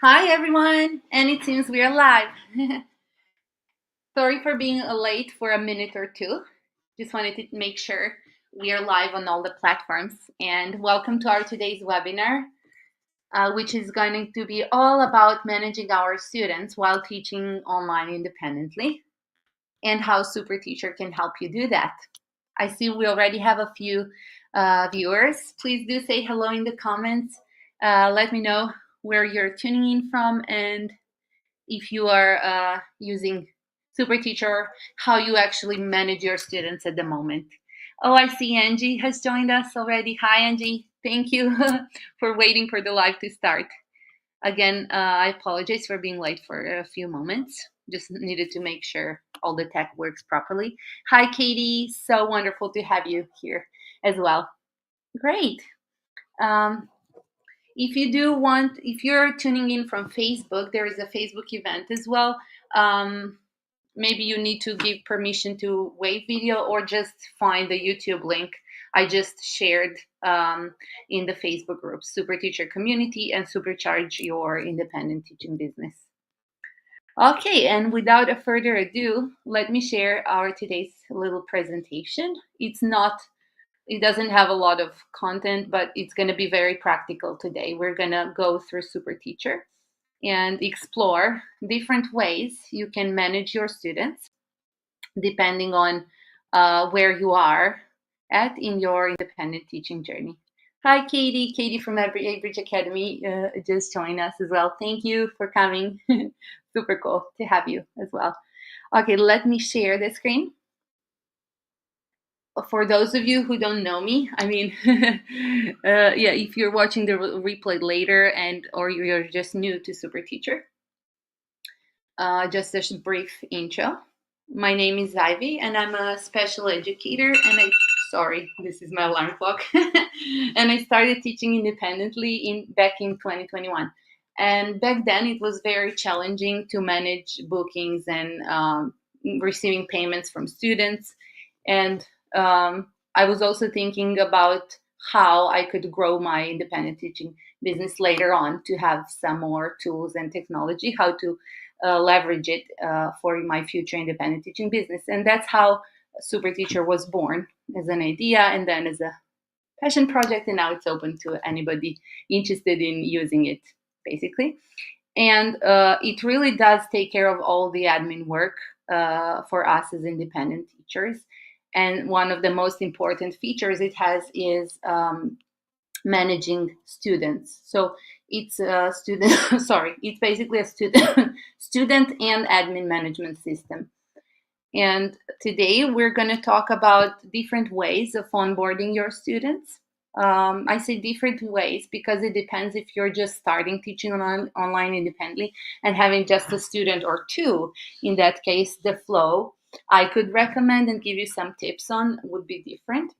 Hi everyone, and it seems we are live. Sorry for being late for a minute or two. Just wanted to make sure we are live on all the platforms. And welcome to our today's webinar, which is going to be all about managing our students while teaching online independently and how SuperTeacher can help you do that. I see we already have a few viewers. Please do say hello in the comments. Let me know where you're tuning in from and if you are using SuperTeacher, how you actually manage your students at the moment. Oh, I see Angie has joined us already. Hi, Angie. Thank you for waiting for the live to start. Again, I apologize for being late for a few moments. Just needed to make sure all the tech works properly. Hi, Katie. So wonderful to have you here as well. Great. Um, if you're tuning in from Facebook, there is a Facebook event as well. Um, Maybe you need to give permission to wave video or just find the YouTube link I just shared in the Facebook group, Super Teacher Community and Supercharge Your Independent Teaching Business. Okay, and without a further ado, let me share our today's little presentation. It doesn't have a lot of content, but it's going to be very practical today. We're going to go through SuperTeacher and explore different ways you can manage your students depending on where you are at in your independent teaching journey. Hi, Katie. Katie from Abridge Academy just joined us as well. Thank you for coming. Super cool to have you as well. Okay, let me share the screen. For those of you who don't know me, I mean, yeah, if you're watching the replay later and or you're just new to SuperTeacher, just a brief intro. My name is Ivy, and I'm a special educator. Sorry, this is my alarm clock. And I started teaching independently back in 2021. And back then, it was very challenging to manage bookings and receiving payments from students. And I was also thinking about how I could grow my independent teaching business later on to have some more tools and technology, how to leverage it for my future independent teaching business. And that's how SuperTeacher was born, as an idea and then as a passion project. And now it's open to anybody interested in using it, basically. And it really does take care of all the admin work for us as independent teachers. And one of the most important features it has is managing students. So it's a student, sorry, it's basically a student and admin management system. And today we're going to talk about different ways of onboarding your students. I say different ways because it depends if you're just starting teaching online independently and having just a student or two. In that case, the flow I could recommend and give you some tips on would be different.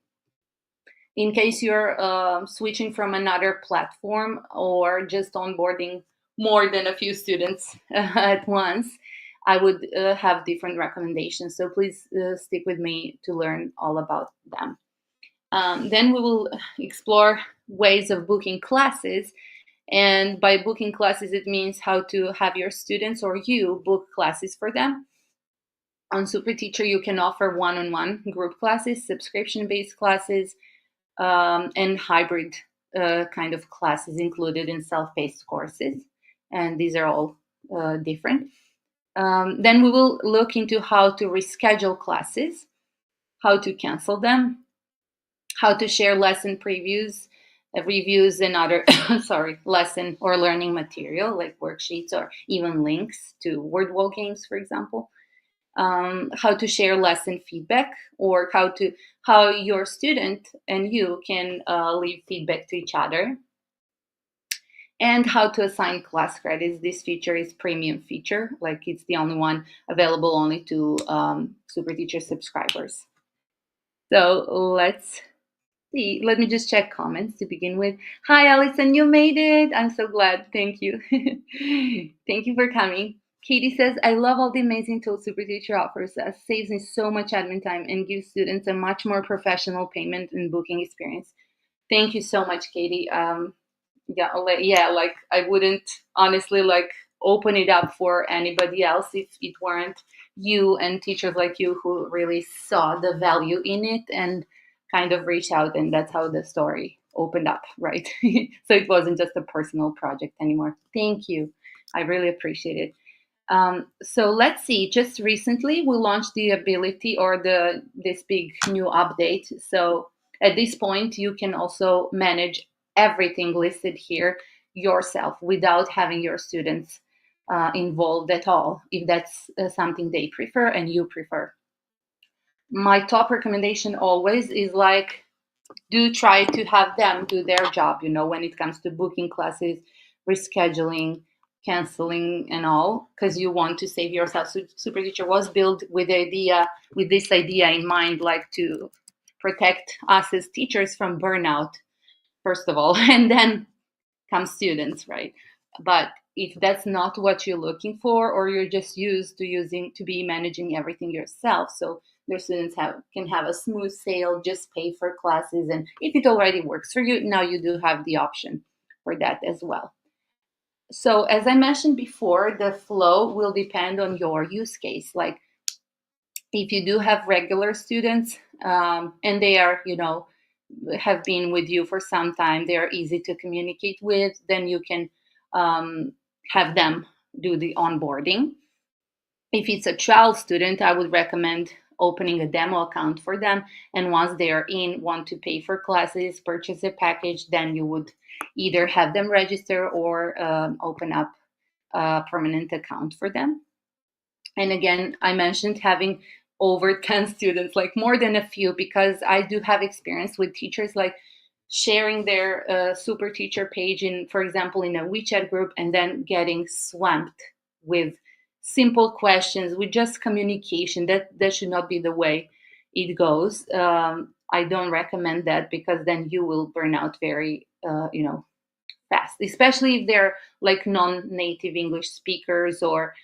In case you're switching from another platform or just onboarding more than a few students at once, I would have different recommendations. So please stick with me to learn all about them. Then we will explore ways of booking classes. And by booking classes, it means how to have your students or you book classes for them. On SuperTeacher, you can offer one-on-one group classes, subscription-based classes, and hybrid kind of classes included in self-paced courses. And these are all different. Then we will look into how to reschedule classes, how to cancel them, how to share lesson previews, reviews, and other lesson or learning material like worksheets or even links to word wall games, for example. How to share lesson feedback or how your student and you can leave feedback to each other, and how to assign class credits. This feature is premium feature, like it's the only one available only to SuperTeacher subscribers. So let's see. Let me just check comments to begin with. Hi, Alison, you made it. I'm so glad. Thank you. Thank you for coming. Katie says, I love all the amazing tools SuperTeacher offers us. Saves me so much admin time and gives students a much more professional payment and booking experience. Thank you so much, Katie. Yeah, like I wouldn't honestly like open it up for anybody else if it weren't you and teachers like you who really saw the value in it and kind of reached out, and that's how the story opened up, right? So it wasn't just a personal project anymore. Thank you. I really appreciate it. So let's see. Just recently, we launched the ability or the this big new update. So at this point, you can also manage everything listed here yourself without having your students involved at all, if that's something they prefer and you prefer. My top recommendation always is like do try to have them do their job, when it comes to booking classes, rescheduling, canceling, and all, because you want to save yourself. So SuperTeacher was built with this idea in mind, like to protect us as teachers from burnout, first of all, and then come students, right? But if that's not what you're looking for, or you're just used to be managing everything yourself, so their students can have a smooth sail, just pay for classes, and if it already works for you, now you do have the option for that as well. So as I mentioned before, the flow will depend on your use case. Like if you do have regular students, and they are, have been with you for some time, they are easy to communicate with, then you can um, have them do the onboarding. If it's a child student, I would recommend opening a demo account for them. And once they are in, want to pay for classes, purchase a package, then you would either have them register or open up a permanent account for them. And again, I mentioned having over 10 students, like more than a few, because I do have experience with teachers like sharing their SuperTeacher page in, for example, in a WeChat group, and then getting swamped with simple questions, with just communication. That should not be the way it goes. I don't recommend that, because then you will burn out very, fast, especially if they're like non-native English speakers, or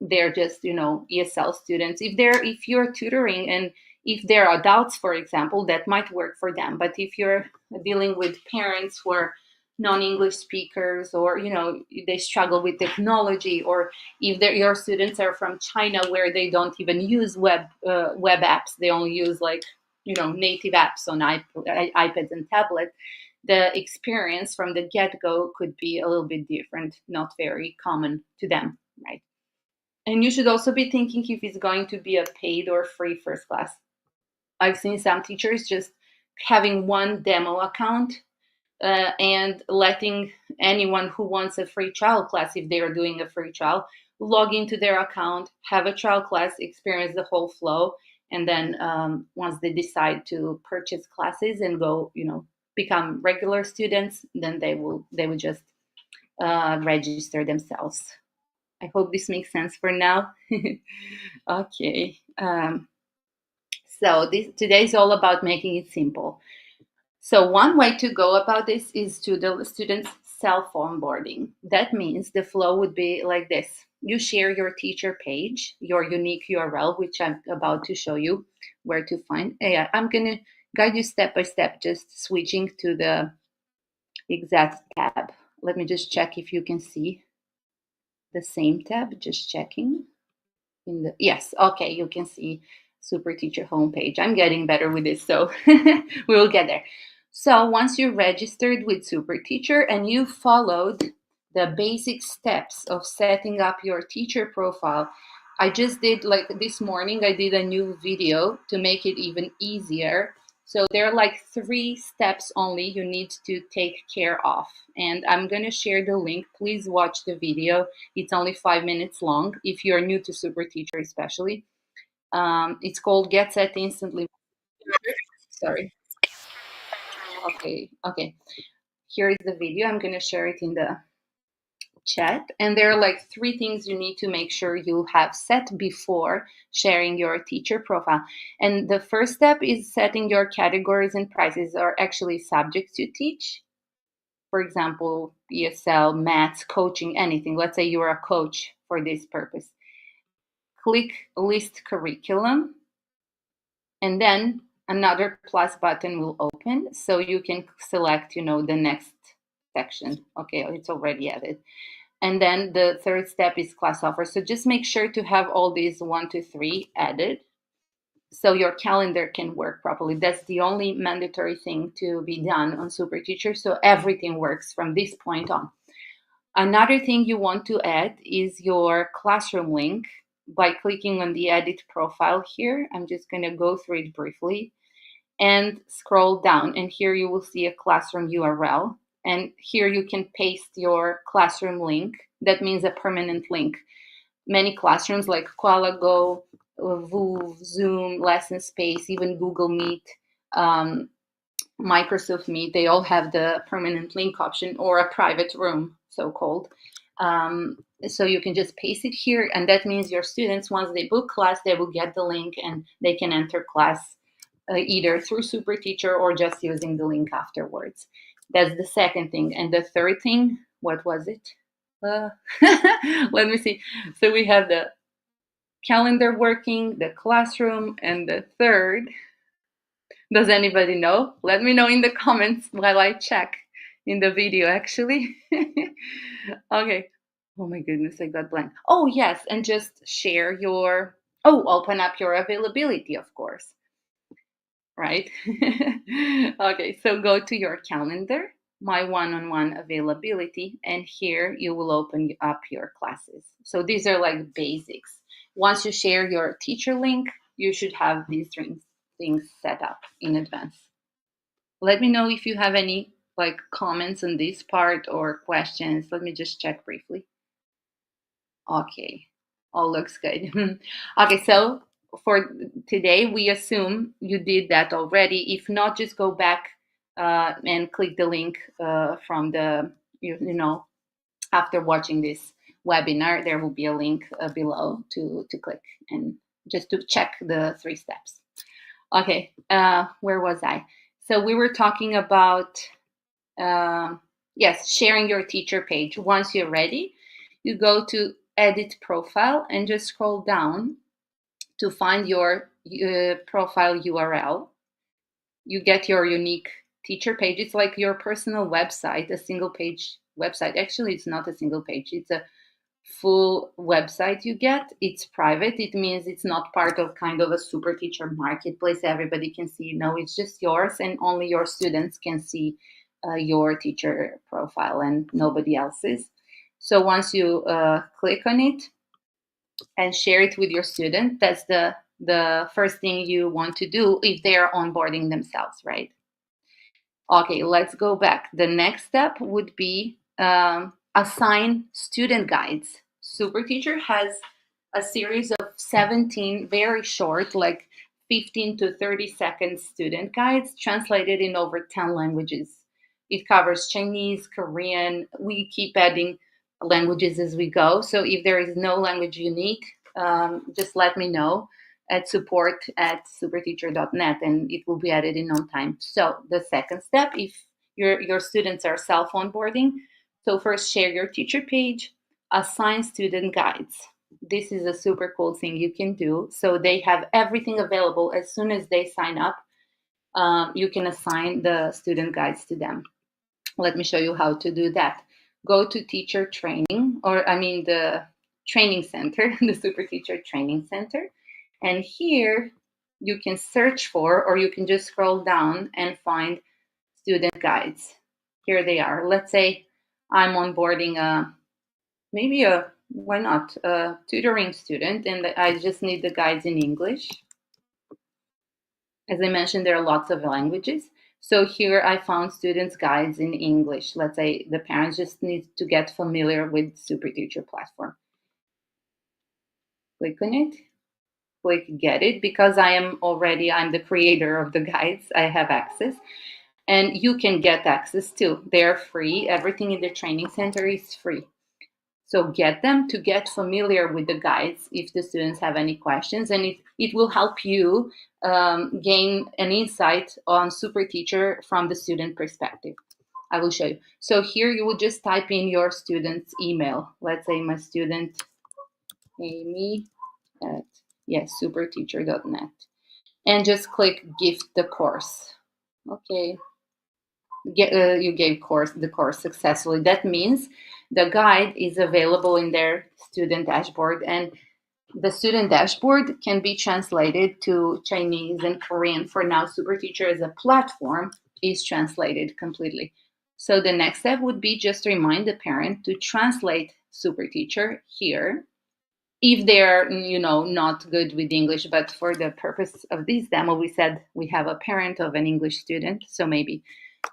they're just ESL students. If you're tutoring, and if they're adults, for example, that might work for them. But if you're dealing with parents who are non-English speakers, or they struggle with technology, or if your students are from China where they don't even use web apps, they only use like native apps on iPads and tablets, the experience from the get-go could be a little bit different, not very common to them, right? And you should also be thinking if it's going to be a paid or free first class. I've seen some teachers just having one demo account, and letting anyone who wants a free trial class, if they are doing a free trial, log into their account, have a trial class, experience the whole flow, and then once they decide to purchase classes and go, become regular students, then they will just register themselves. I hope this makes sense for now. Okay. So today is all about making it simple. So one way to go about this is to the students self onboarding. That means the flow would be like this. You share your teacher page, your unique URL, which I'm about to show you where to find. Yeah, I'm going to guide you step by step, just switching to the exact tab. Let me just check if you can see the same tab, just checking. Yes, okay, you can see SuperTeacher homepage. I'm getting better with this, so we will get there. So once you're registered with SuperTeacher and you followed the basic steps of setting up your teacher profile, I just did, like this morning, I did a new video to make it even easier. So there are like 3 steps only you need to take care of. And I'm going to share the link. Please watch the video. It's only 5 minutes long if you're new to SuperTeacher, especially. It's called Get Set Instantly. Sorry. Okay. Here is the video. I'm going to share it in the chat. And there are like 3 things you need to make sure you have set before sharing your teacher profile. And the first step is setting your categories and prices, or actually subjects you teach. For example, ESL, maths, coaching, anything. Let's say you're a coach for this purpose. Click List Curriculum, and then another plus button will open, so you can select, the next section. Okay, it's already added. And then the third step is class offer. So just make sure to have all these 1, 2, 3 added so your calendar can work properly. That's the only mandatory thing to be done on SuperTeacher. So everything works from this point on. Another thing you want to add is your classroom link by clicking on the edit profile here. I'm just going to go through it briefly and scroll down. And here you will see a classroom URL. And here you can paste your classroom link. That means a permanent link. Many classrooms like QualaGo, VooV, Zoom, Lesson Space, even Google Meet, Microsoft Meet, they all have the permanent link option or a private room, so-called. So you can just paste it here, and that means your students, once they book class, they will get the link and they can enter class either through SuperTeacher or just using the link afterwards. That's the second thing. And the third thing, what was it? Let me see. So we have the calendar working, the classroom, and the third. Does anybody know? Let me know in the comments while I check in the video, actually. Okay. Oh my goodness, I got blank. Oh, yes, and just share your, open up your availability, of course. Right? Okay, so go to your calendar, my one-on-one availability, and here you will open up your classes. So these are like basics. Once you share your teacher link, you should have these things set up in advance. Let me know if you have any like comments on this part or questions. Let me just check briefly. Okay, all looks good. Okay, so for today, we assume you did that already. If not, just go back and click the link from the, you know, after watching this webinar, there will be a link below to click and just to check the 3 steps. Okay, where was I? So we were talking about, yes, sharing your teacher page. Once you're ready, you go to edit profile and just scroll down to find your profile URL. You get your unique teacher page. It's like your personal website, a single page website. Actually, it's not a single page. It's a full website you get. It's private. It means it's not part of kind of a SuperTeacher marketplace. Everybody can see. No, it's just yours, and only your students can see your teacher profile and nobody else's. So once you click on it and share it with your student, that's the first thing you want to do if they are onboarding themselves, right? Okay, let's go back. The next step would be assign student guides. SuperTeacher has a series of 17 very short, like 15 to 30-second student guides translated in over 10 languages. It covers Chinese, Korean. We keep adding languages as we go. So if there is no language you need, just let me know at support@superteacher.net and it will be added in no time. So the second step, if your students are self-onboarding, so first share your teacher page, assign student guides. This is a super cool thing you can do. So they have everything available as soon as they sign up. You can assign the student guides to them. Let me show you how to do that. Go to teacher training, or I mean the training center, the SuperTeacher training center. And here you can search for, or you can just scroll down and find student guides. Here they are. Let's say I'm onboarding why not, a tutoring student, and I just need the guides in English. As I mentioned, there are lots of languages. So here I found students' guides in English. Let's say the parents just need to get familiar with SuperTeacher platform. Click on it. Click get it, because I'm the creator of the guides. I have access. And you can get access too. They're free. Everything in the training center is free. So get them to get familiar with the guides if the students have any questions, and it will help you gain an insight on SuperTeacher from the student perspective. I will show you. So here you will just type in your student's email. Let's say my student Amy at superteacher.net, and just click gift the course. Okay, you gave the course successfully. That means the guide is available in their student dashboard, and the student dashboard can be translated to Chinese and Korean. For now, SuperTeacher as a platform is translated completely. So the next step would be just to remind the parent to translate SuperTeacher here if they're not good with English. But for the purpose of this demo, we said we have a parent of an English student, so maybe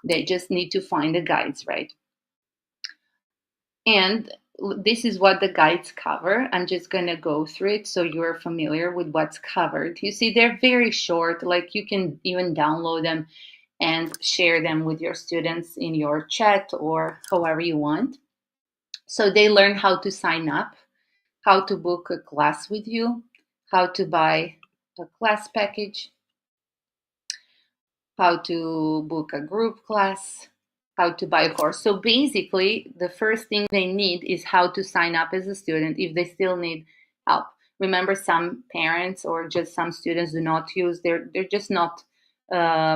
they just need to find the guides, right? And this is what the guides cover. I'm just going to go through it so you're familiar with what's covered. You see, they're very short, like you can even download them and share them with your students in your chat or however you want. So they learn how to sign up, how to book a class with you, how to buy a class package, how to book a group class, how to buy a course. So basically, the first thing they need is how to sign up as a student if they still need help. Remember, some parents or just some students do not use, they're just not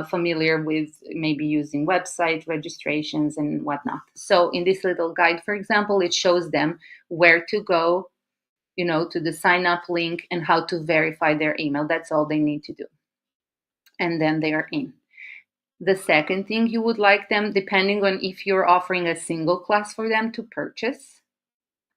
familiar with maybe using website registrations and whatnot. So in this little guide, for example, it shows them where to go, to the sign up link and how to verify their email. That's all they need to do. And then they are in. The second thing you would like them, depending on if you're offering a single class for them to purchase,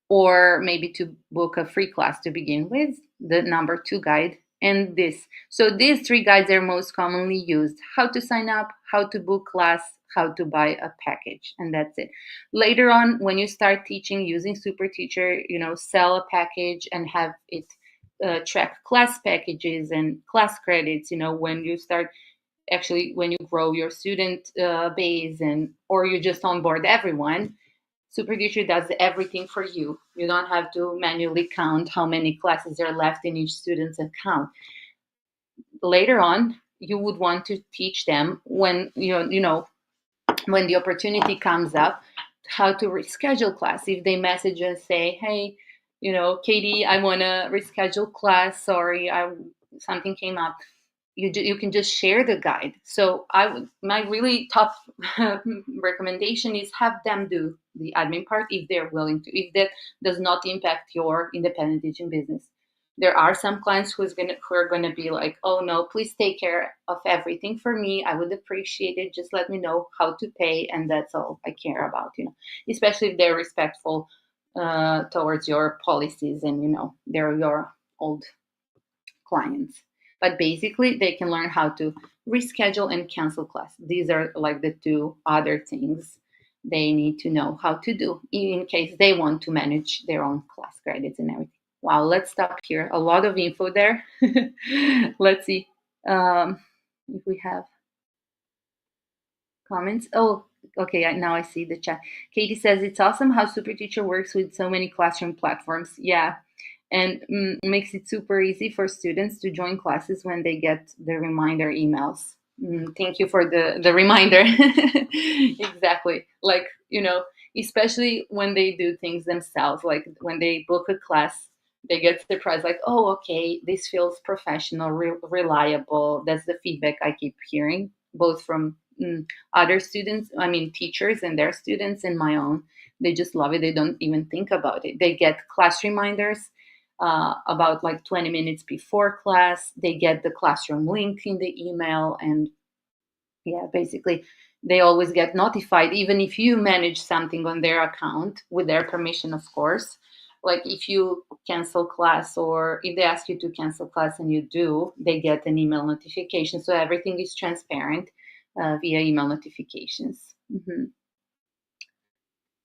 or maybe to book a free class to begin with, the number 2 guide and this. So these 3 guides are most commonly used: how to sign up, how to book class, how to buy a package, and that's it. Later on, when you start teaching using SuperTeacher, sell a package and have it track class packages and class credits. When you start, actually, when you grow your student base, or you just onboard everyone, SuperTeacher does everything for you. You don't have to manually count how many classes are left in each student's account. Later on, you would want to teach them when when the opportunity comes up, how to reschedule class. If they message and say, "Hey, Katie, I want to reschedule class. Sorry, something came up." You can just share the guide. So my really top recommendation is have them do the admin part if they're willing to, if that does not impact your independent teaching business. There are some clients who are gonna be like, "Oh no, please take care of everything for me. I would appreciate it. Just let me know how to pay, and that's all I care about." Especially if they're respectful towards your policies, and they're your old clients. But basically, they can learn how to reschedule and cancel class. These are like the 2 other things they need to know how to do in case they want to manage their own class credits and everything. Wow, let's stop here. A lot of info there. Let's see if we have comments. Oh, okay, now I see the chat. Katie says, "It's awesome how SuperTeacher works with so many classroom platforms." Yeah, and makes it super easy for students to join classes when they get the reminder emails. Thank you for the reminder. Exactly. Like, especially when they do things themselves, like when they book a class, they get surprised, like, "Oh, okay, this feels professional, reliable." That's the feedback I keep hearing, both from other students, teachers and their students, and my own. They just love it. They don't even think about it. They get class reminders about like 20 minutes before class. They get the classroom link in the email, and yeah, basically they always get notified, even if you manage something on their account with their permission, of course. Like if you cancel class, or if they ask you to cancel class and you do, they get an email notification. So everything is transparent via email notifications.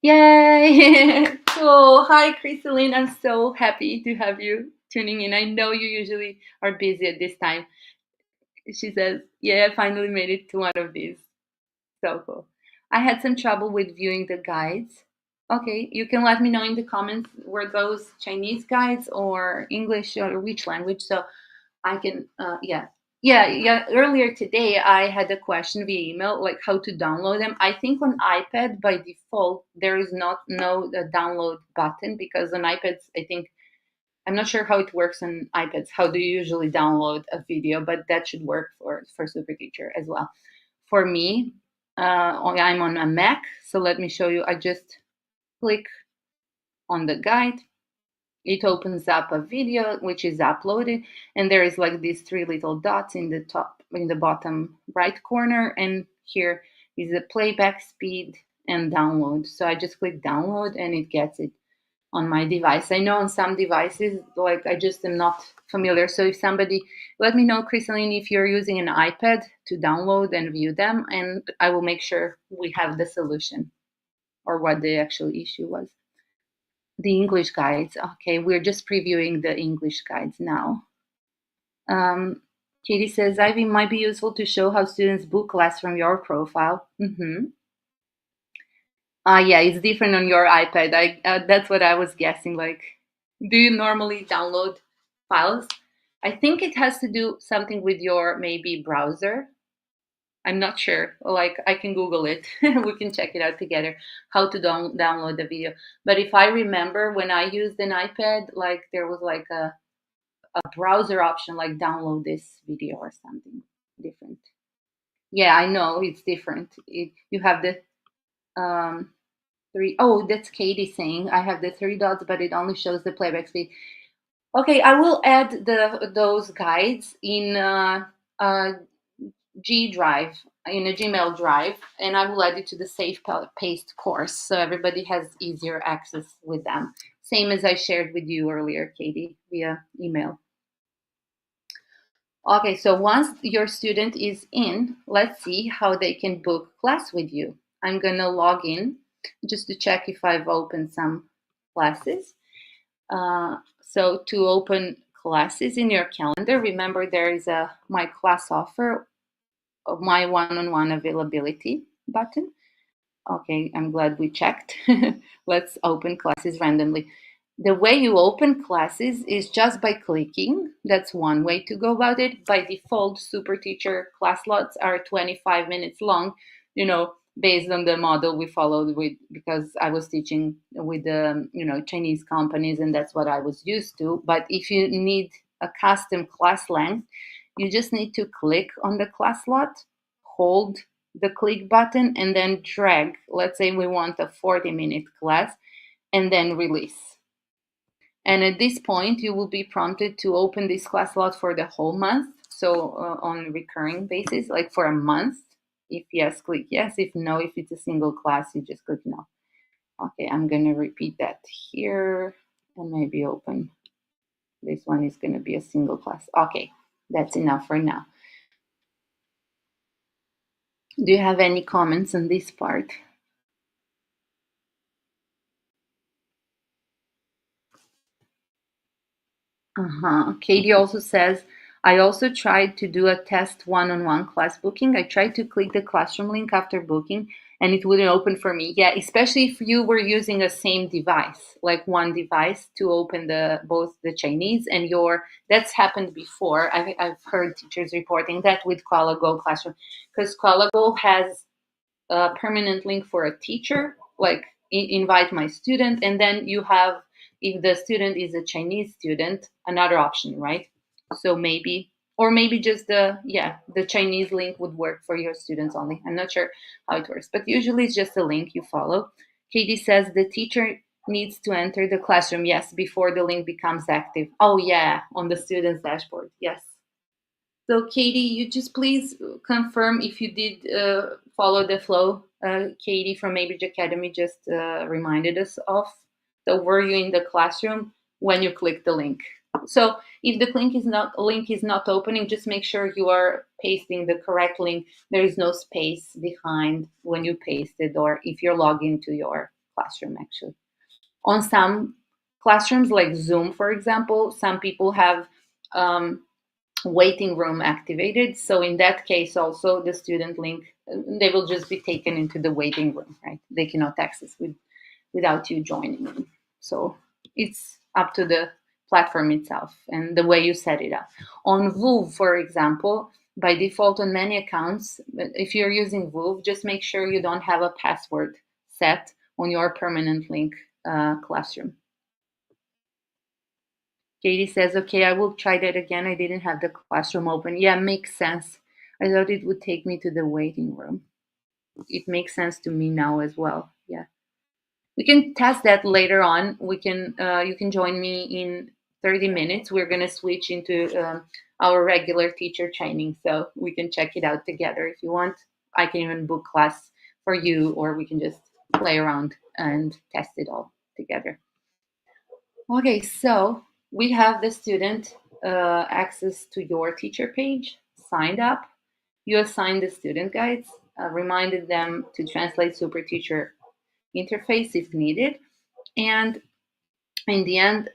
Yay! Cool. Hi, Chrysaline. I'm so happy to have you tuning in. I know you usually are busy at this time. She says, "Yeah, I finally made it to one of these." So cool. "I had some trouble with viewing the guides." Okay, you can let me know in the comments, were those Chinese guides or English, or which language, so I can, yeah. Earlier today, I had a question via email, like how to download them. I think on iPad by default there is no download button, because on iPads, I'm not sure how it works on iPads. How do you usually download a video? But that should work for SuperTeacher as well. For me, I'm on a Mac, so let me show you. I just click on the guide. It opens up a video which is uploaded, and there is like these three little dots in the top, in the bottom right corner, and here is the playback speed and download. So I just click download and it gets it on my device. I know on some devices, like I just am not familiar. So if somebody, let me know, Chrysaline, if you're using an iPad to download and view them, and I will make sure we have the solution or what the actual issue was. The English guides. Okay, we're just previewing the English guides now. Katie says, Ivy, might be useful to show how students book class from your profile. Yeah, it's different on your iPad. That's what I was guessing. Like, do you normally download files? I think it has to do something with your maybe browser. I'm not sure. Like, I can Google it. We can check it out together. How to download the video. But if I remember, when I used an iPad, like there was like a browser option, like download this video or something different. Yeah, I know it's different. You have the three. Oh, that's Katie saying I have the three dots, but it only shows the playback speed. Okay, I will add those guides in G Drive, in a Gmail Drive, and I will add it to the Safe Paste course so everybody has easier access with them. Same as I shared with you earlier, Katie, via email. Okay, so once your student is in, let's see how they can book class with you. I'm gonna log in just to check if I've opened some classes. So to open classes in your calendar, remember there is a My Class Offer, My One-on-One Availability button. Okay, I'm glad we checked. Let's open classes randomly. The way you open classes is just by clicking. That's one way to go about it. By default, SuperTeacher class slots are 25 minutes long, based on the model we followed with, because I was teaching with the, Chinese companies, and that's what I was used to. But if you need a custom class length, you just need to click on the class slot, hold the click button, and then drag. Let's say we want a 40-minute class, and then release. And at this point, you will be prompted to open this class slot for the whole month. So on a recurring basis, like for a month. If yes, click yes. If no, if it's a single class, you just click no. Okay, I'm going to repeat that here and maybe open. This one is going to be a single class. Okay, that's enough for now. Do you have any comments on this part? Katie also says, I also tried to do a test one-on-one class booking. I tried to click the classroom link after booking and it wouldn't open for me. Yeah, especially if you were using a same device, like one device to open both the Chinese and that's happened before. I've heard teachers reporting that with Koala Go Classroom, because Koala Go has a permanent link for a teacher, like invite my student, and then you have, if the student is a Chinese student, another option, right? So maybe, or maybe just the Chinese link would work for your students only. I'm not sure how it works, but usually it's just a link you follow. Katie says the teacher needs to enter the classroom, yes, before the link becomes active. Oh yeah, on the student's dashboard, yes. So Katie, you just please confirm if you did follow the flow. Katie from Maybridge Academy just reminded us of. So were you in the classroom when you click the link? So if the link is not opening, just make sure you are pasting the correct link. There is no space behind when you paste it, or if you're logged into your classroom actually. On some classrooms like Zoom, for example, some people have waiting room activated. So in that case, also the student link, they will just be taken into the waiting room, right? They cannot access without you joining in. So it's up to the platform itself and the way you set it up. On Voov, for example, by default on many accounts, if you're using Voov, just make sure you don't have a password set on your permanent link classroom. Katie says, okay, I will try that again. I didn't have the classroom open. Yeah, makes sense. I thought it would take me to the waiting room. it makes sense to me now as well. Yeah. We can test that later on. You can join me in 30 minutes. We're going to switch into our regular teacher training, so we can check it out together if you want. I can even book class for you, or we can just play around and test it all together. Okay, so we have the student access to your teacher page, signed up. You assigned the student guides, reminded them to translate SuperTeacher interface if needed. And in the end,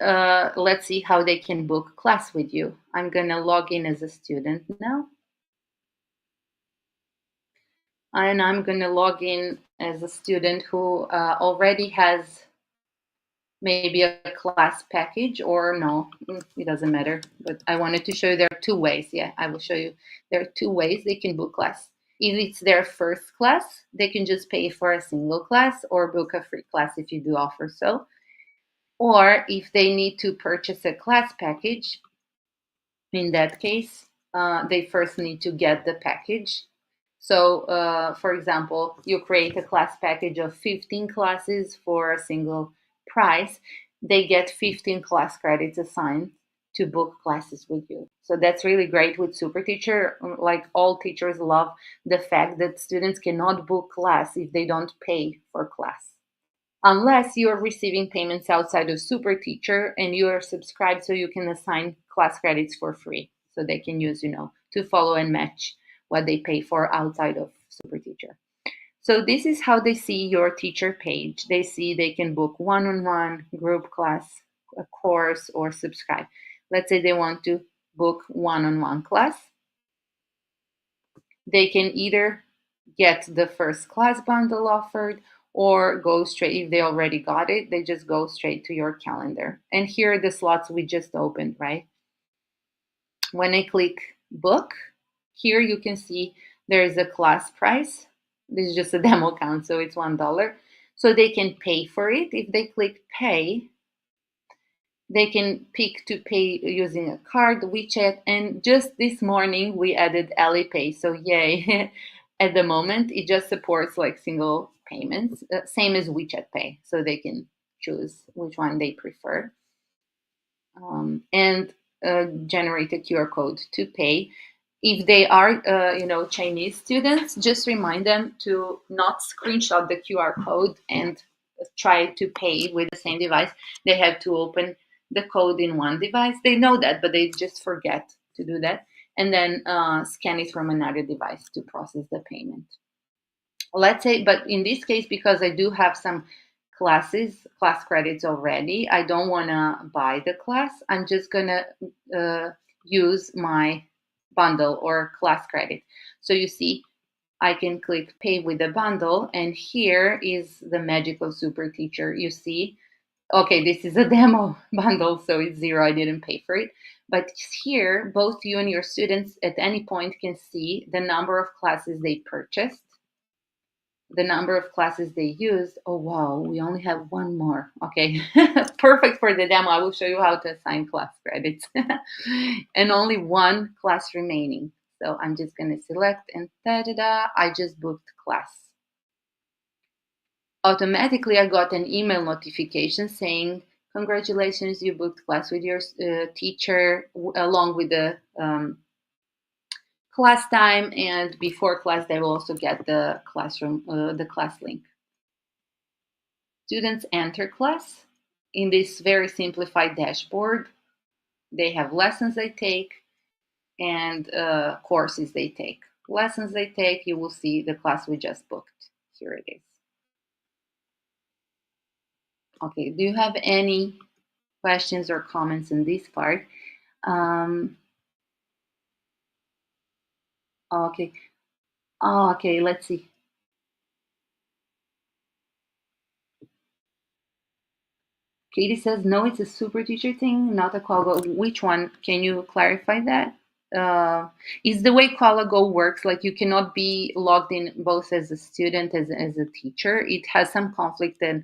let's see how they can book class with you. I'm going to log in as a student now. And I'm going to log in as a student who already has maybe a class package, or no, it doesn't matter. But I wanted to show you there are two ways. Yeah, I will show you. There are two ways they can book class. If it's their first class, they can just pay for a single class or book a free class if you do offer so. Or if they need to purchase a class package, in that case, they first need to get the package. So, for example, you create a class package of 15 classes for a single price. They get 15 class credits assigned to book classes with you. So that's really great with SuperTeacher. Like, all teachers love the fact that students cannot book class if they don't pay for class, unless you're receiving payments outside of SuperTeacher and you are subscribed, so you can assign class credits for free, so they can use, to follow and match what they pay for outside of SuperTeacher. So this is how they see your teacher page. They see they can book one-on-one, group class, a course, or subscribe. Let's say they want to book one-on-one class. They can either get the first class bundle offered, or go straight, if they already got it, they just go straight to your calendar. And here are the slots we just opened, right? When I click book, here you can see there is a class price. This is just a demo account, so it's $1. So they can pay for it. If they click pay, they can pick to pay using a card, WeChat, and just this morning we added Alipay. So yay! At the moment, it just supports like single payments, same as WeChat Pay, so they can choose which one they prefer, and generate a QR code to pay. If they are, Chinese students, just remind them to not screenshot the QR code and try to pay with the same device. They have to open the code in one device. They know that, but they just forget to do that, and then scan it from another device to process the payment. Let's say, but in this case, because I do have some class credits already, I don't want to buy the class. I'm just going to use my bundle or class credit. So you see, I can click pay with the bundle, and here is the magical SuperTeacher. You see, okay, this is a demo bundle, so it's $0. I didn't pay for it. But here, both you and your students at any point can see the number of classes they purchased, the number of classes they used. Oh, wow, we only have one more. Okay, perfect for the demo. I will show you how to assign class credits. And only one class remaining. So I'm just going to select, and ta-da-da, I just booked class. Automatically, I got an email notification saying, congratulations, you booked class with your teacher, along with the class time, and before class they will also get the classroom, the class link. Students enter class in this very simplified dashboard. They have lessons they take and courses they take. Lessons they take, you will see the class we just booked. Here it is. Okay, do you have any questions or comments in this part? Okay. Oh, okay, let's see. Katie says, no, it's a SuperTeacher thing, not a CallGo. Which one? Can you clarify that? Is the way CallGo works, like you cannot be logged in both as a student as a teacher. It has some conflict, and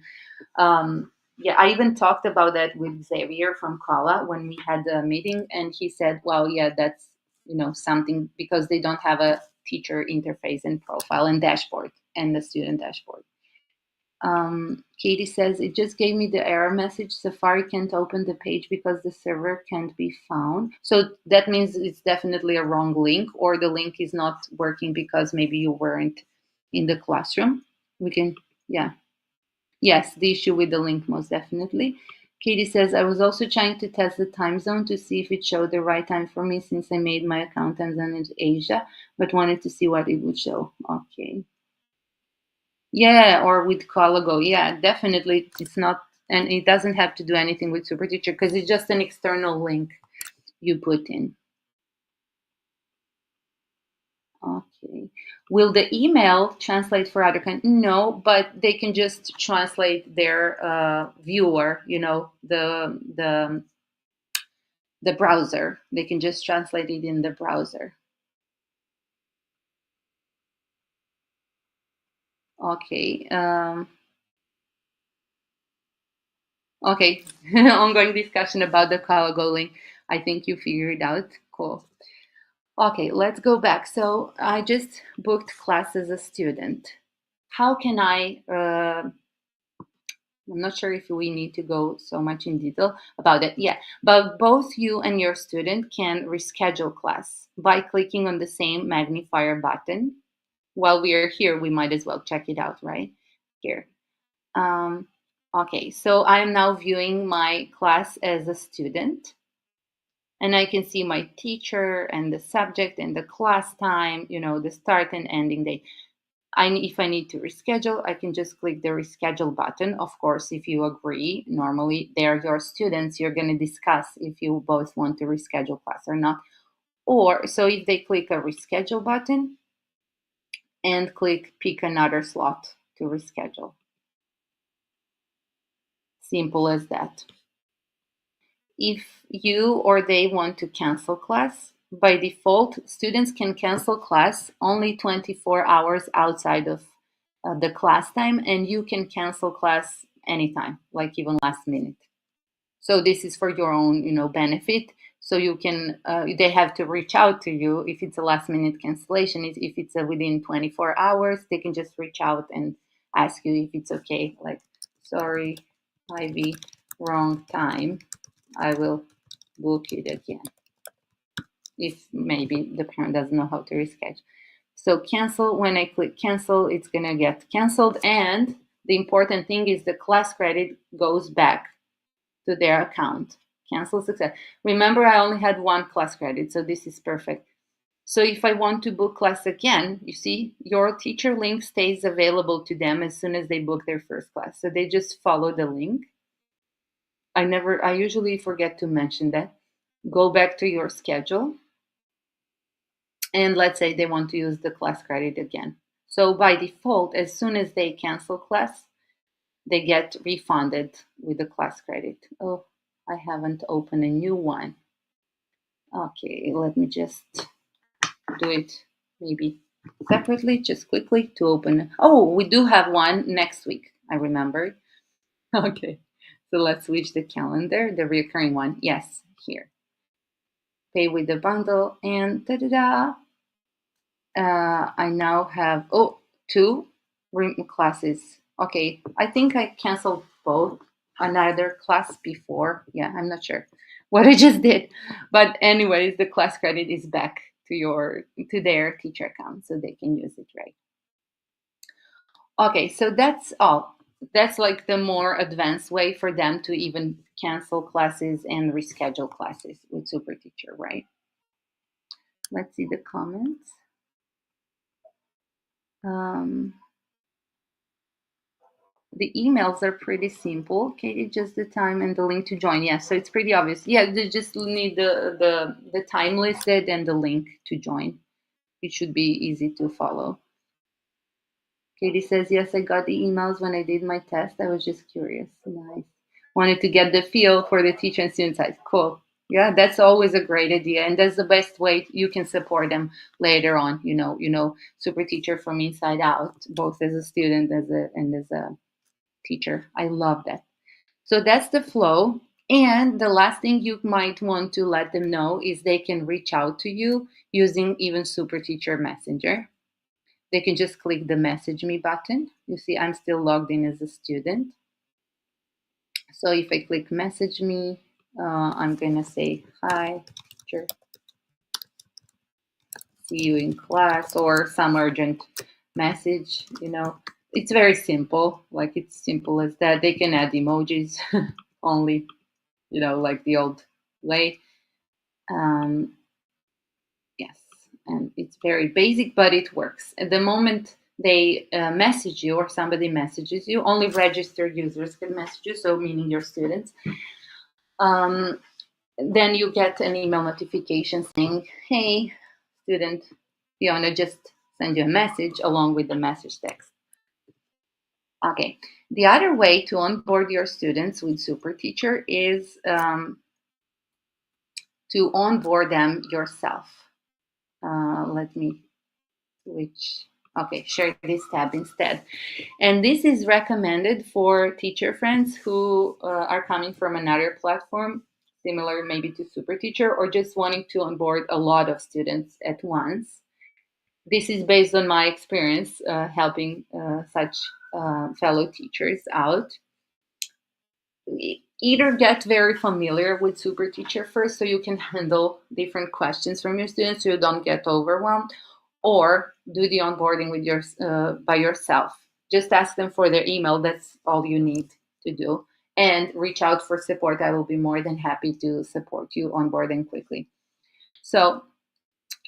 yeah, I even talked about that with Xavier from Kala when we had a meeting, and he said, well, yeah, that's something, because they don't have a teacher interface and profile and dashboard. and the student dashboard. Katie says, it just gave me the error message. Safari can't open the page because the server can't be found. So that means it's definitely a wrong link, or the link is not working because maybe you weren't in the classroom. We can, yeah. Yes, the issue with the link, most definitely. Katie says, I was also trying to test the time zone to see if it showed the right time for me since I made my account time zone in Asia, but wanted to see what it would show. Okay. Yeah, or with Colago. Yeah, definitely. It's not, and it doesn't have to do anything with SuperTeacher because it's just an external link you put in. Okay. Will the email translate for other countries? No, but they can just translate their viewer. The browser. They can just translate it in the browser. Okay. Okay. Ongoing discussion about the Colago link. I think you figured it out. Cool. Okay, let's go back. So I just booked class as a student. How can I'm not sure if we need to go so much in detail about it. Yeah, but both you and your student can reschedule class by clicking on the same magnifier button. While we are here, we might as well check it out, right? Here. Um, okay, so I am now viewing my class as a student. And I can see my teacher and the subject and the class time, the start and ending date. If I need to reschedule, I can just click the reschedule button. Of course, if you agree, normally they're your students, you're going to discuss if you both want to reschedule class or not. Or, so if they click a reschedule button and click pick another slot to reschedule. Simple as that. If you or they want to cancel class, by default, students can cancel class only 24 hours outside of the class time, and you can cancel class anytime, like even last minute. So this is for your own, benefit. So you can, they have to reach out to you if it's a last minute cancellation. If it's within 24 hours, they can just reach out and ask you if it's okay. Like, sorry, Ivy, wrong time. I will book it again. If maybe the parent doesn't know how to reschedule. So cancel, when I click cancel, it's gonna get canceled. And the important thing is the class credit goes back to their account. Cancel success. Remember, I only had one class credit, so this is perfect. So if I want to book class again, you see, your teacher link stays available to them as soon as they book their first class. So they just follow the link. I usually forget to mention that. Go back to your schedule. And let's say they want to use the class credit again. So by default, as soon as they cancel class, they get refunded with the class credit. Oh, I haven't opened a new one. Okay, let me just do it maybe separately, just quickly to open. Oh, we do have one next week, I remembered. Okay, so let's switch the calendar, the recurring one. Yes, here. Pay with the bundle, and da-da-da. I now have, two classes. Okay, I think I canceled both another class before. Yeah, I'm not sure what I just did. But anyways, the class credit is back to their teacher account so they can use it, right? Okay, so that's all. That's like the more advanced way for them to even cancel classes and reschedule classes with SuperTeacher, right? Let's see the comments. Um, the emails are pretty simple. Okay, just the time and the link to join. Yeah, so it's pretty obvious. Yeah, they just need the time listed and the link to join. It should be easy to follow. Katie says, yes, I got the emails when I did my test. I was just curious. Nice. Wanted to get the feel for the teacher and student side. Cool. Yeah, that's always a great idea. And that's the best way you can support them later on. Super teacher from inside out, both as a student and as a teacher. I love that. So that's the flow. And the last thing you might want to let them know is they can reach out to you using even SuperTeacher Messenger. they can just click the message me button. You see, I'm still logged in as a student. So if I click message me, I'm gonna say, hi, teacher, see you in class, or some urgent message, It's very simple, like it's simple as that. They can add emojis only, like the old way. Um, yes, and it's very basic, but it works. At the moment they message you or somebody messages you, only registered users can message you, so meaning your students. Um, then you get an email notification saying, hey, student, Fiona just send you a message along with the message text. Okay. The other way to onboard your students with SuperTeacher is to onboard them yourself. Let me switch. Okay, share this tab instead. And this is recommended for teacher friends who are coming from another platform, similar maybe to SuperTeacher, or just wanting to onboard a lot of students at once. This is based on my experience helping such fellow teachers out. Either get very familiar with SuperTeacher first so you can handle different questions from your students so you don't get overwhelmed, or do the onboarding with by yourself. Just ask them for their email. That's all you need to do. And reach out for support. I will be more than happy to support you onboarding quickly. So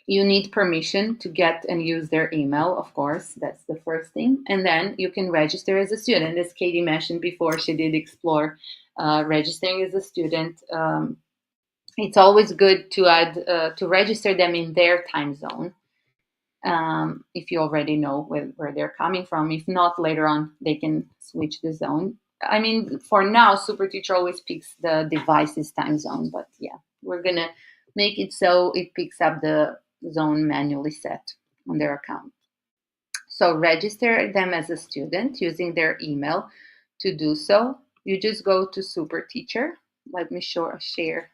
you need permission to get and use their email, of course. That's the first thing. And then you can register as a student. As Katie mentioned before, she did explore registering as a student. It's always good to add to register them in their time zone. If you already know where they're coming from. If not, later on, they can switch the zone. I mean, for now, SuperTeacher always picks the device's time zone, but yeah, we're going to make it so it picks up the zone manually set on their account. So register them as a student using their email. To do so, you just go to SuperTeacher. Let me share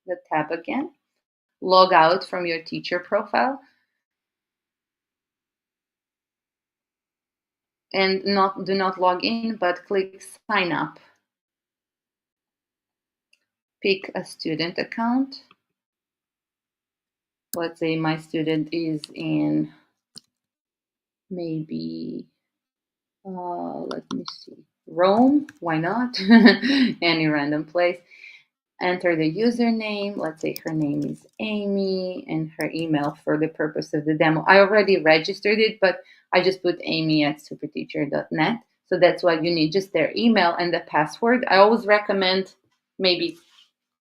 the tab again. Log out from your teacher profile. And do not log in, but click sign up. Pick a student account. Let's say my student is in maybe, let me see, Rome. Why not? Any random place. Enter the username. Let's say her name is Amy, and her email for the purpose of the demo. I already registered it, but I just put amy@superteacher.net. So that's what you need, just their email and the password. I always recommend maybe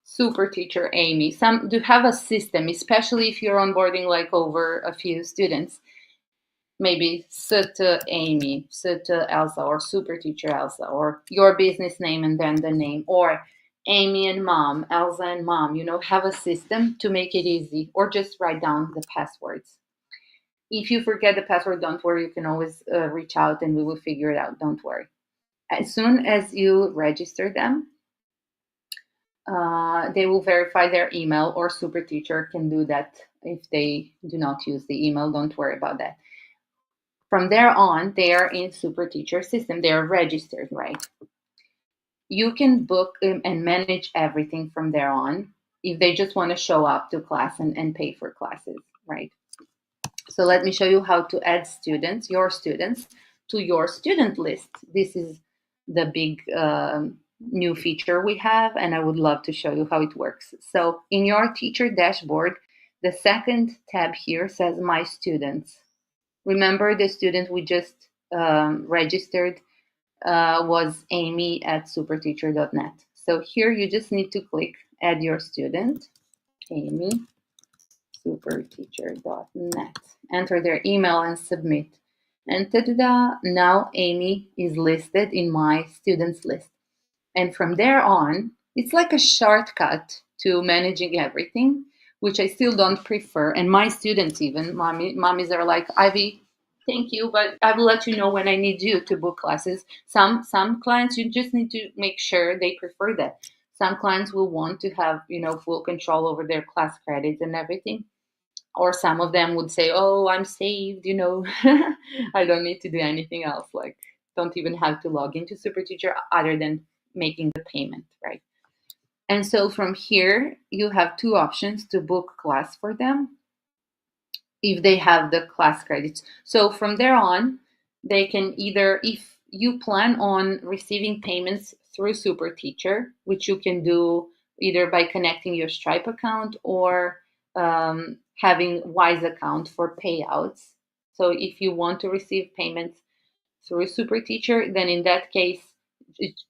SuperTeacher Amy. Some do have a system, especially if you're onboarding like over a few students. Maybe Sutta Amy, Sutta Elsa, or SuperTeacher Elsa, or your business name and then the name, or Amy and Mom, Elsa and Mom. Have a system to make it easy, or just write down the passwords. If you forget the password, don't worry. You can always reach out and we will figure it out. Don't worry. As soon as you register them, they will verify their email, or SuperTeacher can do that if they do not use the email. Don't worry about that. From there on, they are in SuperTeacher system. They are registered, right? You can book and manage everything from there on if they just want to show up to class and pay for classes, right? So let me show you how to add your students, to your student list. This is the big new feature we have, and I would love to show you how it works. So in your teacher dashboard, the second tab here says My Students. Remember the student we just registered was amy@superteacher.net. So here you just need to click Add Your Student, Amy, superteacher.net. Enter their email and submit. And ta-da! Now Amy is listed in my students list. And from there on, it's like a shortcut to managing everything, which I still don't prefer. And my students even, mommies are like, Ivy, thank you, but I will let you know when I need you to book classes. Some clients, you just need to make sure they prefer that. Some clients will want to have, full control over their class credits and everything. Or some of them would say, oh, I'm saved, I don't need to do anything else. Like, don't even have to log into SuperTeacher other than making the payment, right? And so from here, you have two options to book class for them if they have the class credits. So from there on, they can either, if you plan on receiving payments through SuperTeacher, which you can do either by connecting your Stripe account or having Wise account for payouts. So if you want to receive payments through SuperTeacher, then in that case,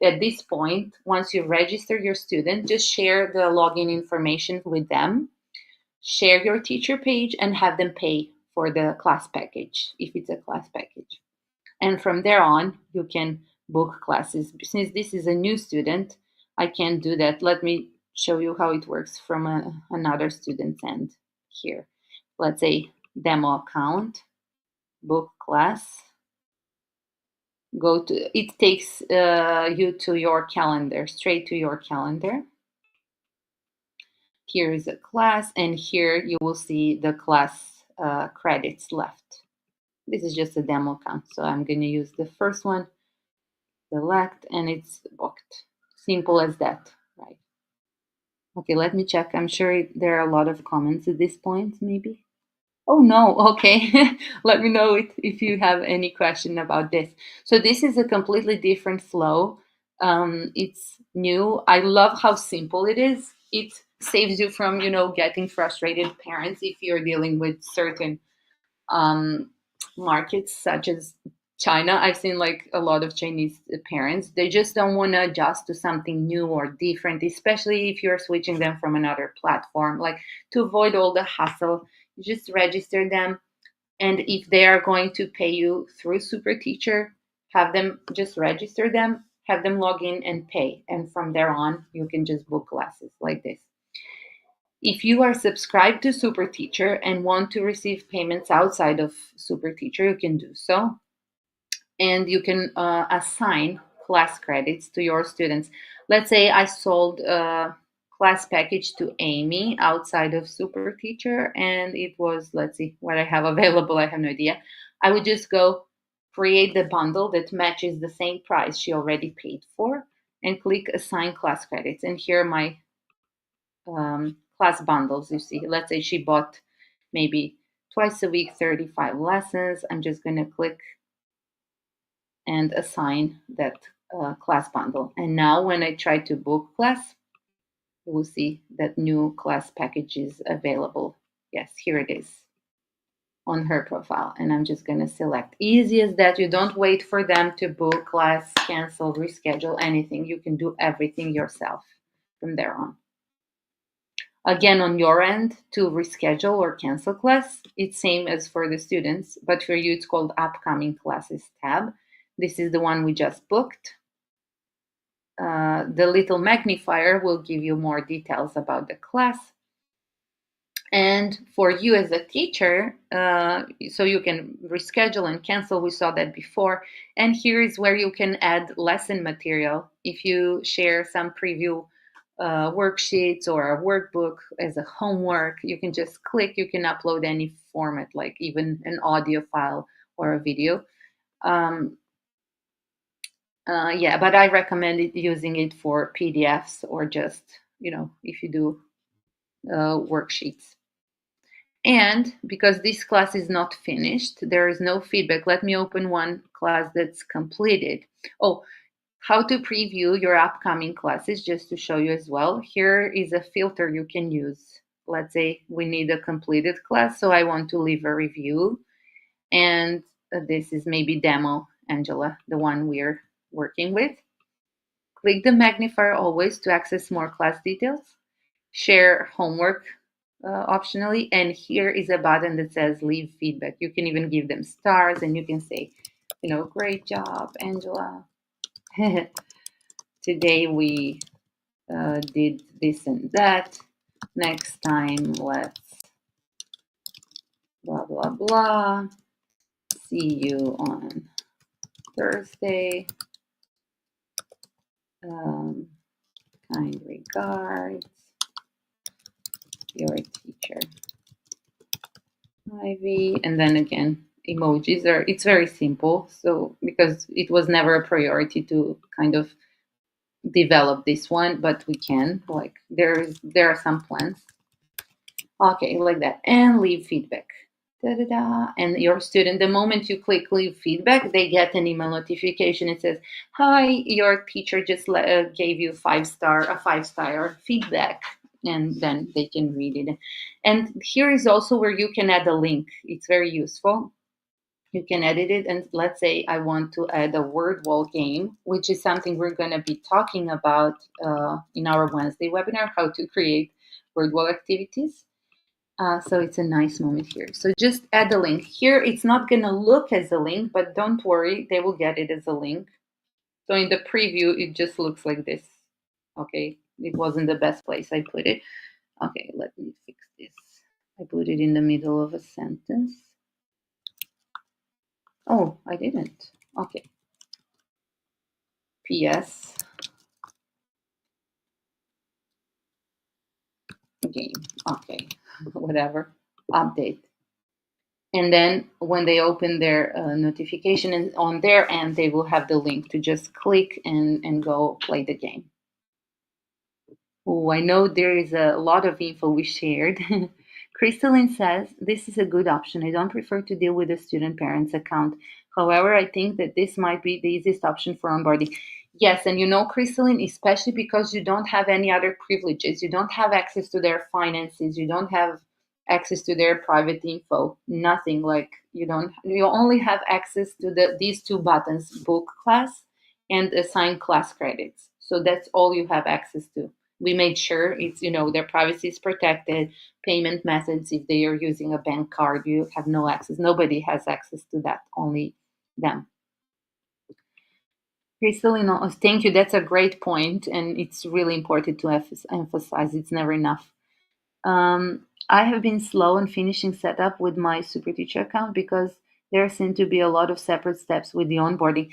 at this point, once you register your student, just share the login information with them, share your teacher page, and have them pay for the class package if it's a class package. And from there on, you can book classes. Since this is a new student, I can't do that. Let me show you how it works from another student's end here. Let's say demo account, book class. It takes you to your calendar, straight to your calendar. Here is a class, and here you will see the class credits left. This is just a demo account, so I'm going to use the first one, select, and it's booked. Simple as that, right? Okay, let me check. I'm sure there are a lot of comments at this point, maybe. Oh no, okay. Let me know if you have any question about this. So this is a completely different flow. It's new. I love how simple it is. It saves you from, getting frustrated parents if you're dealing with certain um, markets such as China. I've seen like a lot of Chinese parents. They just don't want to adjust to something new or different, especially if you're switching them from another platform. Like, to avoid all the hassle, you just register them. And if they are going to pay you through SuperTeacher, have them just register them, have them log in and pay. And from there on, you can just book classes like this. If you are subscribed to SuperTeacher and want to receive payments outside of SuperTeacher, you can do so. And you can assign class credits to your students. Let's say I sold a class package to Amy outside of SuperTeacher, and it was, let's see what I have available. I have no idea. I would just go create the bundle that matches the same price she already paid for and click assign class credits. And here are my class bundles. You see, let's say she bought maybe twice a week 35 lessons. I'm just going to click and assign that class bundle. And now when I try to book class, you will see that new class package is available. Yes, here it is on her profile. And I'm just going to select. Easy as that. You don't wait for them to book class, cancel, reschedule, anything. You can do everything yourself from there on. Again, on your end, to reschedule or cancel class, it's same as for the students, but for you, it's called Upcoming Classes tab. This is the one we just booked. The little magnifier will give you more details about the class. And for you as a teacher, so you can reschedule and cancel. We saw that before. And here is where you can add lesson material. If you share some preview worksheets or a workbook as a homework, you can just click. You can upload any format, like even an audio file or a video. Yeah, but I recommend using it for PDFs or just, if you do worksheets. And because this class is not finished, there is no feedback. Let me open one class that's completed. Oh, how to preview your upcoming classes, just to show you as well. Here is a filter you can use. Let's say we need a completed class, so I want to leave a review. And this is maybe demo Angela, the one we're working with. Click the magnifier always to access more class details. Share homework optionally. And here is a button that says leave feedback. You can even give them stars and you can say, great job, Angela. Today we did this and that. Next time, let's blah, blah, blah. See you on Thursday. Kind regards, your teacher. Ivy, and then again, emojis are, it's very simple. So, because it was never a priority to kind of develop this one, but we can, like, there are some plans. Okay, like that. And leave feedback. Da-da-da. And your student, the moment you click leave feedback, they get an email notification. It says, "Hi, your teacher just gave you a 5-star feedback," and then they can read it. And here is also where you can add a link. It's very useful. You can edit it, and let's say I want to add a word wall game, which is something we're going to be talking about in our Wednesday webinar, how to create word wall activities. So it's a nice moment here. So just add the link. Here it's not going to look as a link, but don't worry, they will get it as a link. So in the preview, it just looks like this. Okay, it wasn't the best place I put it. Okay, let me fix this. I put it in the middle of a sentence. Oh, I didn't. Okay. PS game. Okay, whatever. Update. And then when they open their notification and on their end, they will have the link to just click and go play the game. Oh, I know there is a lot of info we shared. Crystalline says, this is a good option. I don't prefer to deal with a student parent's account. However, I think that this might be the easiest option for onboarding. Yes, and you know, Crystalline, especially because you don't have any other privileges. You don't have access to their finances. You don't have access to their private info. Nothing, like you only have access to these two buttons, book class and assign class credits. So that's all you have access to. We made sure it's, their privacy is protected. Payment methods, if they are using a bank card, you have no access. Nobody has access to that, only them. Crystalino, thank you. That's a great point, and it's really important to emphasize. It's never enough. I have been slow in finishing setup with my SuperTeacher account because there seem to be a lot of separate steps with the onboarding.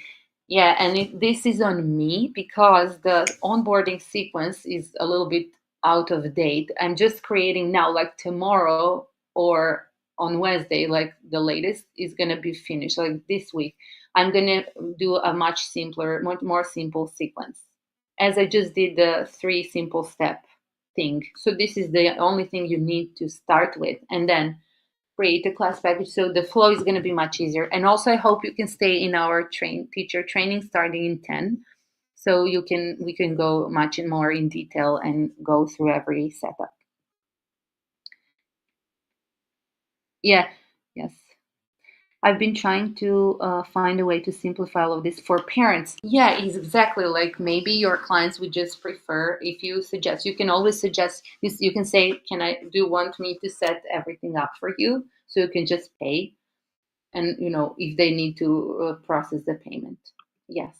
Yeah, and this is on me because the onboarding sequence is a little bit out of date. I'm just creating now, like tomorrow or on Wednesday, like the latest is going to be finished, like this week. I'm going to do a much simpler, much more simple sequence, as I just did the 3 simple step thing. So this is the only thing you need to start with, and then create a class package. So the flow is going to be much easier. And also, I hope you can stay in our teacher training starting in 10. So we can go much more in detail and go through every setup. Yeah, yes. I've been trying to find a way to simplify all of this for parents. Yeah, it's exactly, like maybe your clients would just prefer if you suggest. You can always suggest. You can say, "Can I do you want me to set everything up for you so you can just pay?" And if they need to process the payment, yes.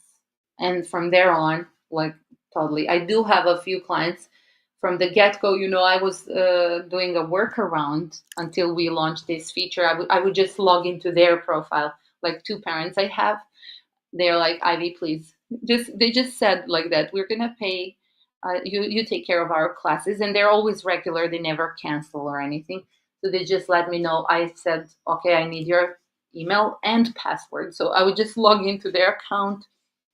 And from there on, like, totally. I do have a few clients from the get-go. I was doing a workaround until we launched this feature. I would just log into their profile, like 2 parents I have. They're like, "Ivy, please," they just said like that, "We're gonna pay, you take care of our classes," and they're always regular. They never cancel or anything. So they just let me know. I said, "Okay, I need your email and password." So I would just log into their account,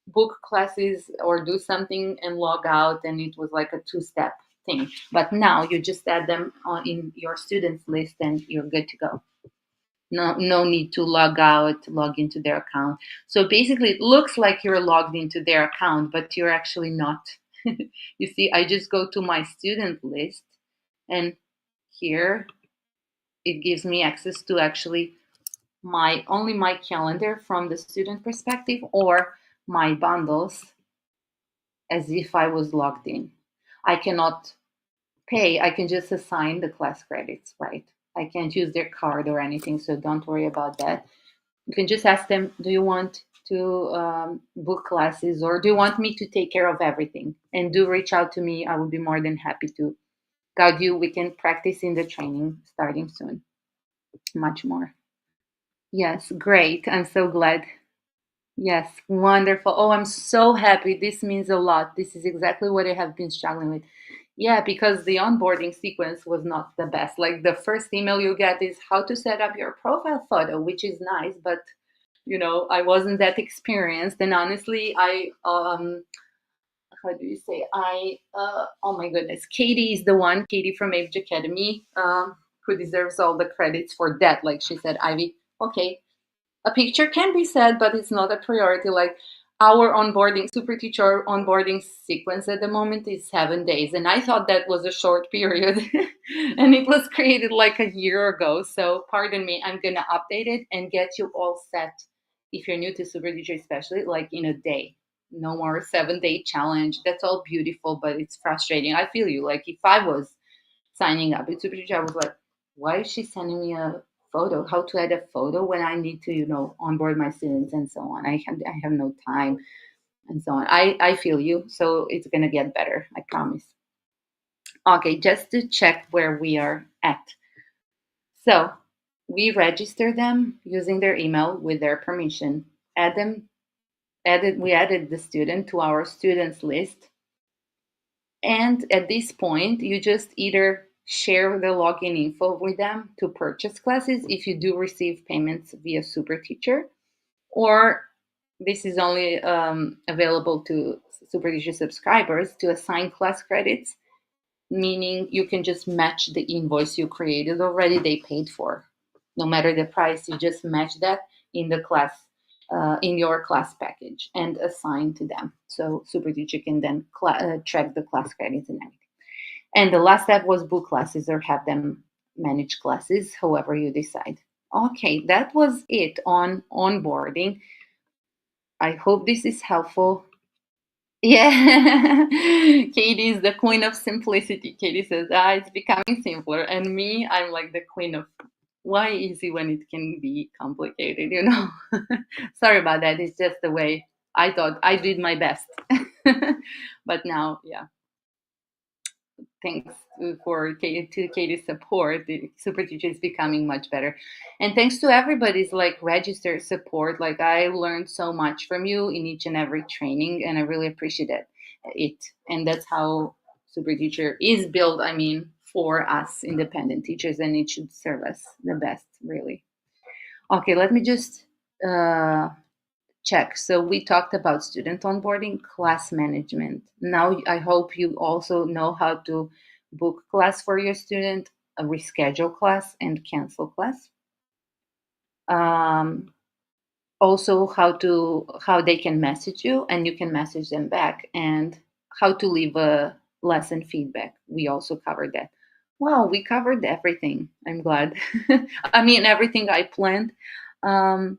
book classes or do something and log out, and it was like a 2-step thing. But now you just add them in your students list and you're good to go. No need to log out, log into their account. So basically it looks like you're logged into their account, but you're actually not. You see, I just go to my student list, and here it gives me access to actually my calendar from the student perspective, or my bundles as if I was logged in. I cannot pay, I can just assign the class credits, right? I can't use their card or anything, so don't worry about that. You can just ask them, do you want to book classes, or do you want me to take care of everything? And do reach out to me. I will be more than happy to guide you. We can practice in the training starting soon, much more. Yes, great. I'm so glad. Yes, wonderful. Oh, I'm so happy. This means a lot. This is exactly what I have been struggling with. Yeah, because the onboarding sequence was not the best. Like the first email you get is how to set up your profile photo, which is nice, but I wasn't that experienced. And honestly, how do you say? Oh my goodness, Katie is the one, Katie from Age Academy, who deserves all the credits for that. Like she said, Ivy, okay, a picture can be said, but it's not a priority. Like our onboarding, super teacher onboarding sequence at the moment is 7 days. And I thought that was a short period. And it was created like a year ago. So pardon me, I'm going to update it and get you all set. If you're new to super teacher, especially like in a day. No more 7 day challenge. That's all beautiful, but it's frustrating. I feel you. Like if I was signing up with SuperTeacher, I was like, why is she sending me a photo? How to add a photo when I need to, onboard my students and so on. I have no time and so on. I feel you. So it's gonna get better, I promise. Okay, just to check where we are at. So we register them using their email with their permission. We added the student to our students list. And at this point, you just either share the login info with them to purchase classes if you do receive payments via SuperTeacher, or this is only available to SuperTeacher subscribers to assign class credits, meaning you can just match the invoice you created already, they paid for. No matter the price, you just match that in the class, in your class package and assign to them. So SuperTeacher can then track the class credits and everything. And the last step was book classes or have them manage classes, however you decide. Okay, that was it on onboarding. I hope this is helpful. Yeah, Katie is the queen of simplicity. Katie says, it's becoming simpler. And me, I'm like the queen of why easy when it can be complicated. Sorry about that. It's just the way I thought I did my best. But now, yeah, thanks to Katie's support, the super teacher is becoming much better. And thanks to everybody's like registered support. Like I learned so much from you in each and every training, and I really appreciate it. And that's how super teacher is built, I mean, for us independent teachers, and it should serve us the best, really. Okay, let me just check. So we talked about student onboarding, class management. Now I hope you also know how to book class for your student, reschedule class, and cancel class. Um, Also how they can message you and you can message them back, and how to leave a lesson feedback. We also covered that. Wow, we covered everything. I'm glad. I mean, everything I planned. Um,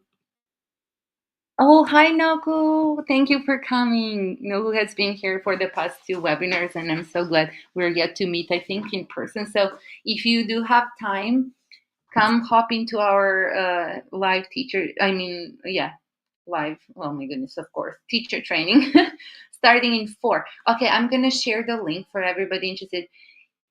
Oh, hi, Noku. Thank you for coming. Noku has been here for the past two webinars, and I'm so glad we're yet to meet, I think, in person. So if you do have time, come hop into our live teacher. I mean, yeah, live. Oh my goodness, of course, teacher training starting in 4. Okay, I'm going to share the link for everybody interested.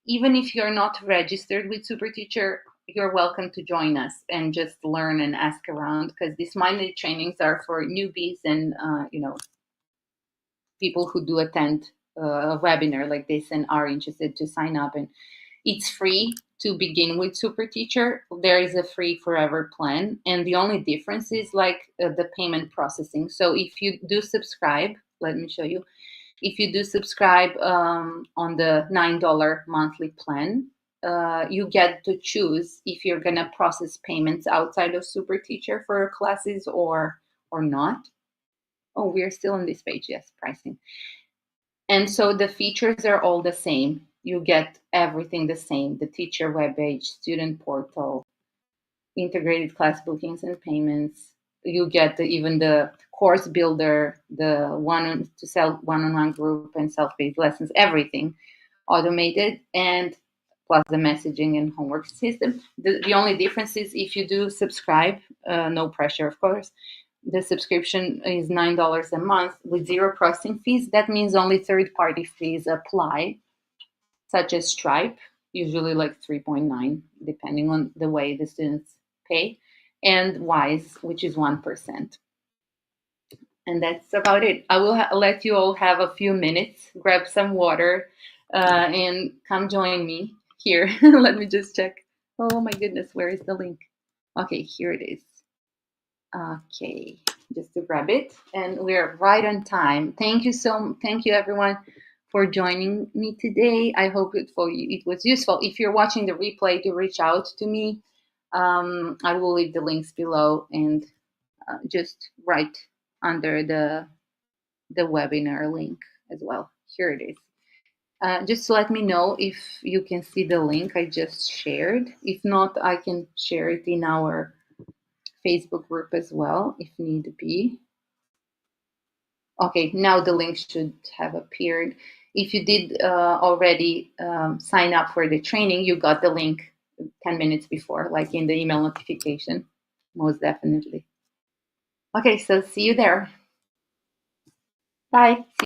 Even if you're not registered with SuperTeacher, you're welcome to join us and just learn and ask around, because these Monday trainings are for newbies and people who do attend a webinar like this and are interested to sign up. And it's free to begin with SuperTeacher. There is a free forever plan, and the only difference is like the payment processing. So if you do subscribe, let me show you. If you do subscribe on the $9 monthly plan, you get to choose if you're gonna process payments outside of SuperTeacher for classes or not. Oh, we're still on this page. Yes, pricing. And so the features are all the same. You get everything the same: the teacher webpage, student portal, integrated class bookings and payments. You get even the course builder, the one to sell one-on-one group and self-paced lessons, everything automated, and plus the messaging and homework system. The only difference is if you do subscribe, no pressure, of course. The subscription is $9 a month with zero processing fees. That means only third-party fees apply, such as Stripe, usually like 3.9, depending on the way the students pay, and Wise, which is 1%. And that's about it. I will let you all have a few minutes, grab some water, and come join me here. Let me just check. Oh my goodness, where is the link? Okay, here it is. Okay, just to grab it, and we're right on time. Thank you everyone for joining me today. I hope it was useful. If you're watching the replay, do reach out to me. I will leave the links below, and just right under the webinar link as well. Here it is. Just let me know if you can see the link I just shared. If not, I can share it in our Facebook group as well, if need be. Okay, now the link should have appeared. If you did already sign up for the training, you got the link 10 minutes before, like in the email notification, most definitely. Okay, so see you there. Bye.